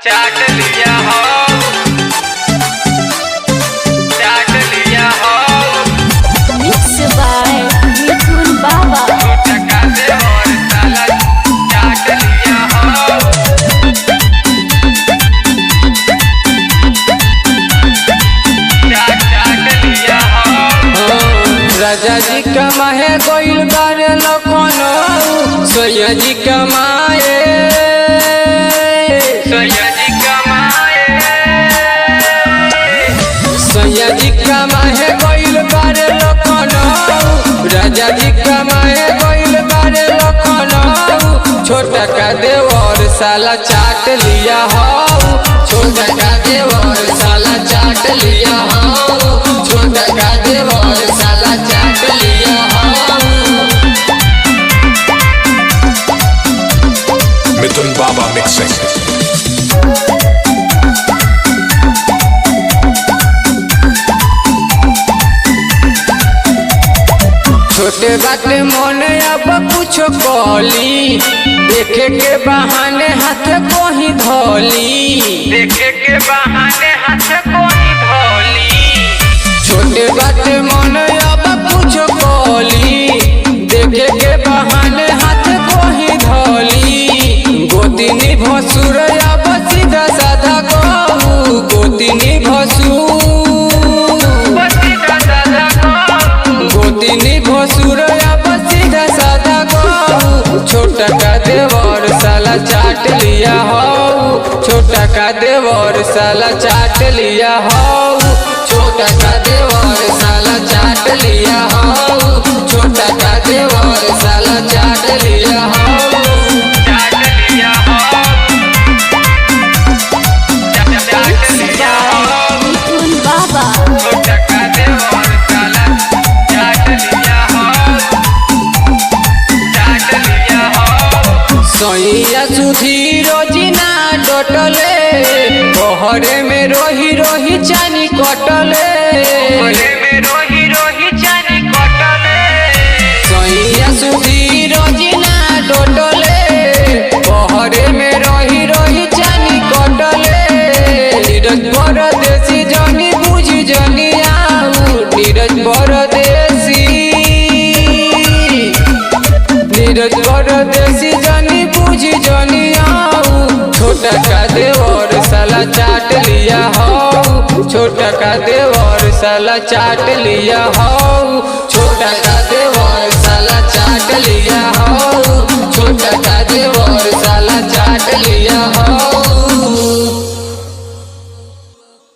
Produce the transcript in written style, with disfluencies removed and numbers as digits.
चाट लिया हो, चाट लिया हो। Mixed by Mithun Baba. टका दे और साला चाट लिया हो, चाट लिया हो। राजा जी कमाए गोइल बारे लखनऊ, सोया जी कमाए सयाजी कमाए, सोया जी कमाए गोइल बारे लखनऊ, राजा जी कमाए गोइल बारे लखनऊ। छोटा का देवर साला चाट लिया हो, छोटा का देवर साला चाट लिया हो, छोटा का देवर साला चाट लिया हो। Mithun Baba mixing. छोटे बाटे मन अब कुछ कहली, देखे के बहाने हाथ को ही धोली। देखे के बहाने हाथ कोई धोली। छोटे बाटे मन अब कुछ कहली, देखे के बहाने हाथ को ही धोली। गोतिनी भसुर अब सीधा साधा कहू, गोतिनी भसुर गोतिनी भसुर अब सीधा साधा कहू। छोटा का देवर साला चाट लिया हो, छोटा का देवर साला चाट लिया हो, छोटा का देवर साला चाट लिया हो, छोटा का देवर साला चाट लिया हो। चाट लिया हो, चाट लिया हो। Mithun Baba. टका दे और साला चाट लिया हो, चाट लिया हो। सैया सुधीर जिना डटले, बहरे में रोही रोही चानी कटले। बोले में रोही रोही जानी कटले। सैया सुधीर जिना डटले, बहरे में रोही रोही चानी कटले। नीरज परदेसी जनी बुझी जनी आऊ, नीरज परदेसी, नीरज परदेसी जनी बुझी जनी आऊ। छोटा का देवर साला चाट लिया हो, छोटा का देवर साला चाट लिया हो, छोटा का देवर साला चाट लिया हो, छोटा का देवर साला चाट लिया हो।